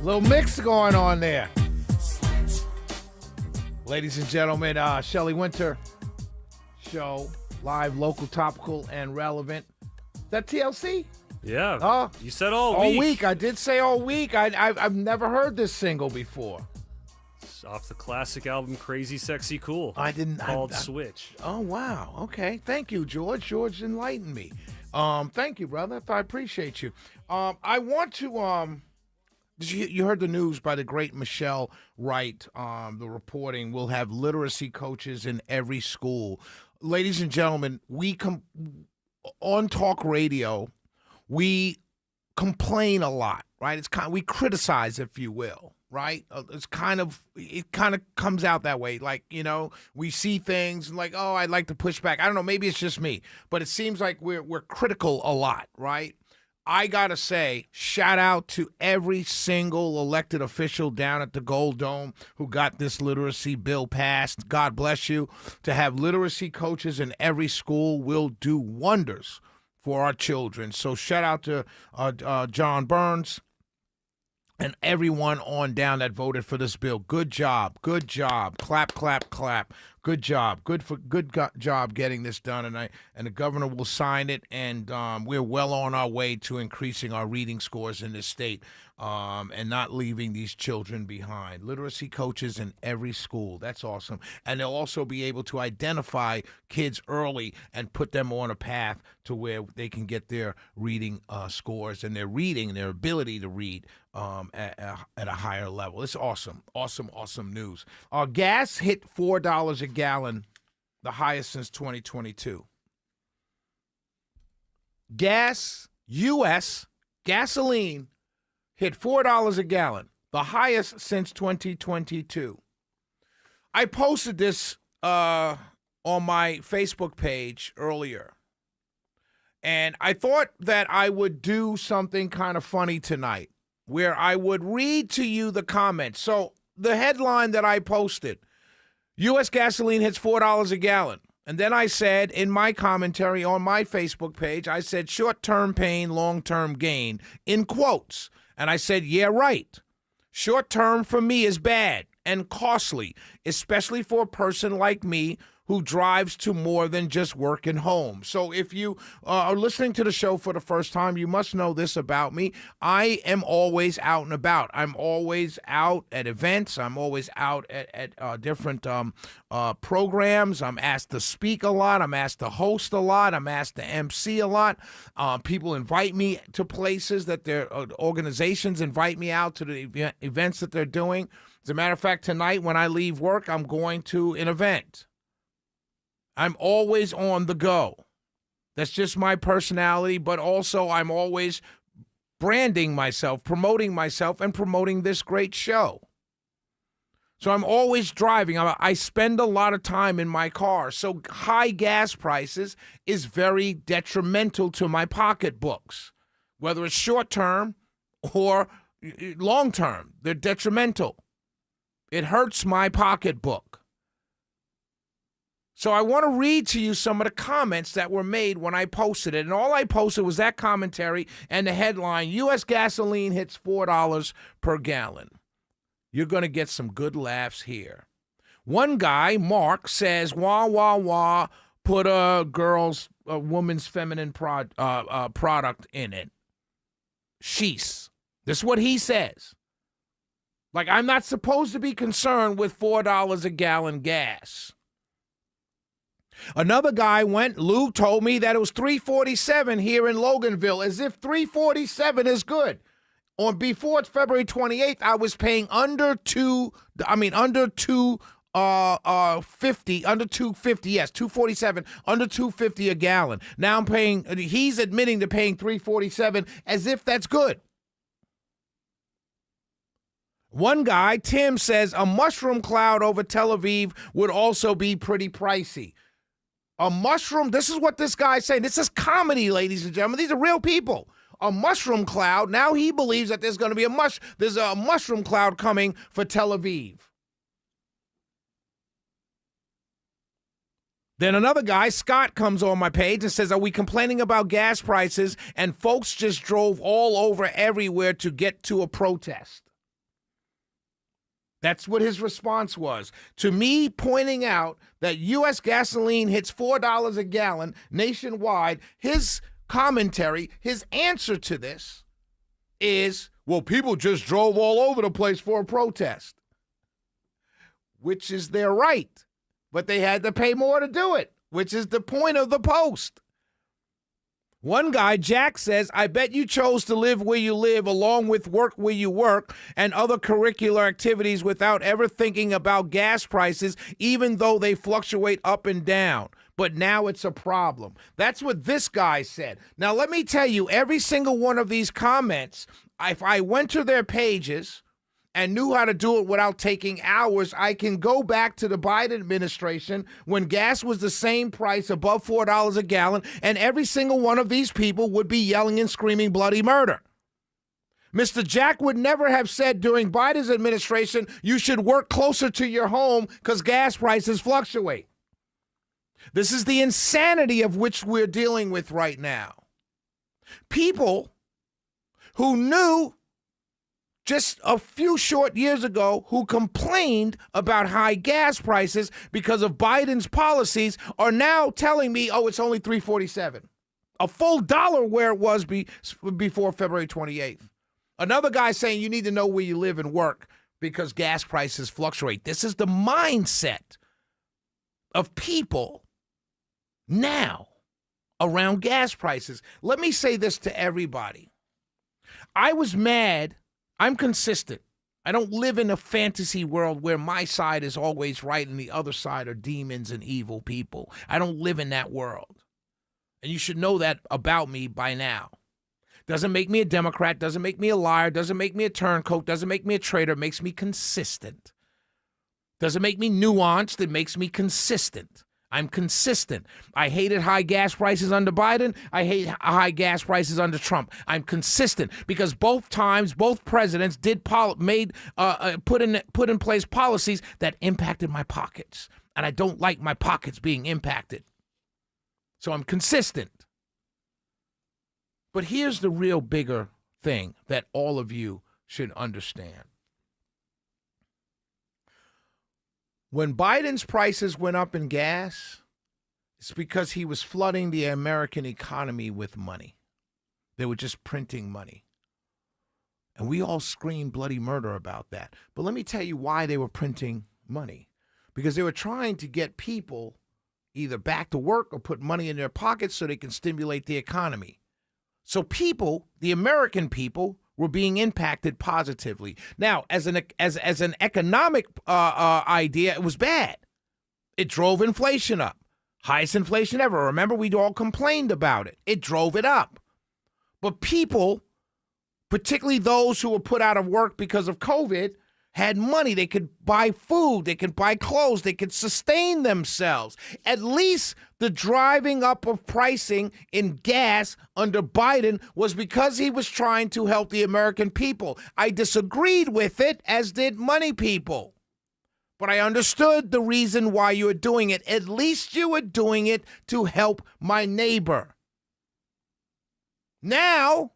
Little mix going on there. Ladies and gentlemen, Shelley Winter Show, live, local, topical, and relevant. Is that TLC? Yeah. You said all week. All week. I did say all week. I've never heard this single before. It's off the classic album Crazy Sexy Cool. Called Switch. Oh, wow. Okay. Thank you, George. George enlightened me. Thank you, brother. I appreciate you. I want to... You heard the news by the great Michelle Wright, the reporting. We'll have literacy coaches in every school. Ladies and gentlemen, on talk radio, we complain a lot, right? We criticize, if you will, right? It kind of comes out that way. Like, we see things and like, oh, I'd like to push back. I don't know, maybe it's just me, but it seems like we're critical a lot, right? I got to say, shout out to every single elected official down at the Gold Dome who got this literacy bill passed. God bless you. To have literacy coaches in every school will do wonders for our children. So shout out to John Burns and everyone on down that voted for this bill. Good job. Good job. Clap, clap, clap. Good job. Good job getting this done, and the governor will sign it, and we're well on our way to increasing our reading scores in this state and not leaving these children behind. Literacy coaches in every school. That's awesome. And they'll also be able to identify kids early and put them on a path to where they can get their reading scores and their ability to read at a higher level. It's awesome. Awesome news. Gas hit $4 a gallon, the highest since 2022. U.S. gasoline hit $4 a gallon, the highest since 2022. I posted this on my Facebook page earlier, and I thought that I would do something kind of funny tonight, where I would read to you the comments. So the headline that I posted, U.S. gasoline hits $4 a gallon. And then I said in my commentary on my Facebook page, I said short-term pain, long-term gain, in quotes. And I said, yeah, right. Short-term for me is bad and costly, especially for a person like me who drives to more than just work and home. So if you are listening to the show for the first time, you must know this about me. I am always out and about. I'm always out at events. I'm always out at different programs. I'm asked to speak a lot. I'm asked to host a lot. I'm asked to MC a lot. People invite me to places that their organizations invite me out to the events that they're doing. As a matter of fact, tonight when I leave work, I'm going to an event. I'm always on the go. That's just my personality, but also I'm always branding myself, promoting myself, and promoting this great show. So I'm always driving. I spend a lot of time in my car. So high gas prices is very detrimental to my pocketbooks, whether it's short-term or long-term. They're detrimental. It hurts my pocketbook. So I want to read to you some of the comments that were made when I posted it. And all I posted was that commentary and the headline, U.S. gasoline hits $4 per gallon. You're going to get some good laughs here. One guy, Mark, says, wah, wah, wah, put a woman's feminine product in it. Sheesh. This is what he says. Like, I'm not supposed to be concerned with $4 a gallon gas. Another guy Lou told me that it was $3.47 here in Loganville, as if $3.47 is good. Before February 28th, I was paying under $2.50, under $2.50 a gallon. Now I'm paying, he's admitting to paying $3.47 as if that's good. One guy, Tim, says a mushroom cloud over Tel Aviv would also be pretty pricey. A mushroom, this is what this guy's saying. This is comedy, ladies and gentlemen. These are real people. A mushroom cloud. Now he believes that there's going to be there's a mushroom cloud coming for Tel Aviv. Then another guy, Scott, comes on my page and says, are we complaining about gas prices and folks just drove all over everywhere to get to a protest? That's what his response was to me pointing out that U.S. gasoline hits $4 a gallon nationwide. His commentary, his answer to this is, well, people just drove all over the place for a protest, which is their right, but they had to pay more to do it, which is the point of the post. One guy, Jack, says, I bet you chose to live where you live along with work where you work and other curricular activities without ever thinking about gas prices, even though they fluctuate up and down. But now it's a problem. That's what this guy said. Now, let me tell you, every single one of these comments, if I went to their pages and knew how to do it without taking hours, I can go back to the Biden administration when gas was the same price, above $4 a gallon, and every single one of these people would be yelling and screaming bloody murder. Mr. Jack would never have said during Biden's administration, you should work closer to your home because gas prices fluctuate. This is the insanity of which we're dealing with right now. People who knew just a few short years ago who complained about high gas prices because of Biden's policies are now telling me, oh, it's only $3.47. A full dollar where it was before February 28th. Another guy saying you need to know where you live and work because gas prices fluctuate. This is the mindset of people now around gas prices. Let me say this to everybody. I was mad. I'm consistent. I don't live in a fantasy world where my side is always right and the other side are demons and evil people. I don't live in that world. And you should know that about me by now. Doesn't make me a Democrat, doesn't make me a liar, doesn't make me a turncoat, doesn't make me a traitor, it makes me consistent. Doesn't make me nuanced, it makes me consistent. I'm consistent. I hated high gas prices under Biden. I hate high gas prices under Trump. I'm consistent because both times, both presidents put in place policies that impacted my pockets, and I don't like my pockets being impacted. So I'm consistent. But here's the real bigger thing that all of you should understand. When Biden's prices went up in gas, it's because he was flooding the American economy with money. They were just printing money. And we all screamed bloody murder about that. But let me tell you why they were printing money. Because they were trying to get people either back to work or put money in their pockets so they can stimulate the economy. So people, the American people, were being impacted positively. Now, as an economic idea, it was bad. It drove inflation up. Highest inflation ever. Remember, we all complained about it. It drove it up. But people, particularly those who were put out of work because of COVID, had money. They could buy food. They could buy clothes. They could sustain themselves. At least the driving up of pricing in gas under Biden was because he was trying to help the American people. I disagreed with it, as did money people. But I understood the reason why you were doing it. At least you were doing it to help my neighbor. Now,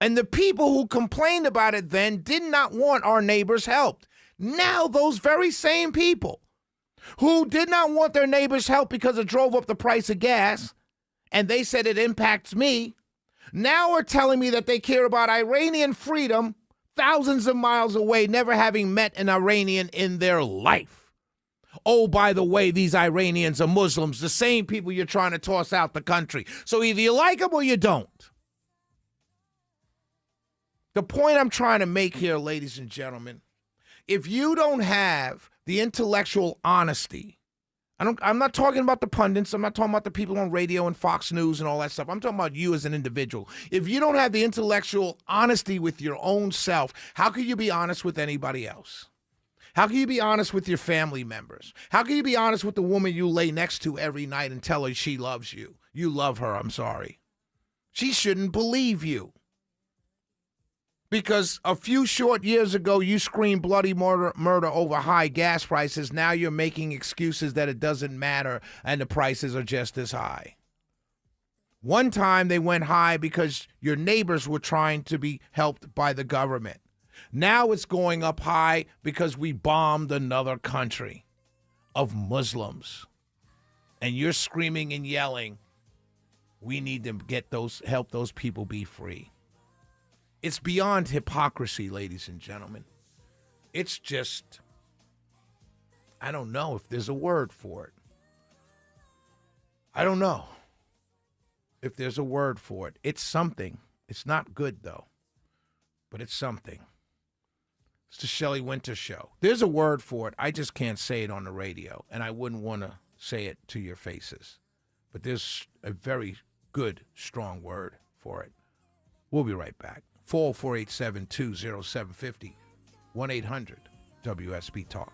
and the people who complained about it then did not want our neighbors helped. Now those very same people who did not want their neighbors help because it drove up the price of gas, and they said it impacts me, now are telling me that they care about Iranian freedom thousands of miles away, never having met an Iranian in their life. Oh, by the way, these Iranians are Muslims, the same people you're trying to toss out the country. So either you like them or you don't. The point I'm trying to make here, ladies and gentlemen, if you don't have the intellectual honesty, I'm not talking about the pundits, I'm not talking about the people on radio and Fox News and all that stuff. I'm talking about you as an individual. If you don't have the intellectual honesty with your own self, how can you be honest with anybody else? How can you be honest with your family members? How can you be honest with the woman you lay next to every night and tell her she loves you? You love her, I'm sorry. She shouldn't believe you. Because a few short years ago, you screamed bloody murder over high gas prices. Now you're making excuses that it doesn't matter and the prices are just as high. One time they went high because your neighbors were trying to be helped by the government. Now it's going up high because we bombed another country of Muslims. And you're screaming and yelling, we need to help those people be free. It's beyond hypocrisy, ladies and gentlemen. It's just, I don't know if there's a word for it. I don't know if there's a word for it. It's something. It's not good, though, but it's something. It's the Shelley Winter Show. There's a word for it. I just can't say it on the radio, and I wouldn't want to say it to your faces. But there's a very good, strong word for it. We'll be right back. 404-872-0750, 1-800-WSB Talk.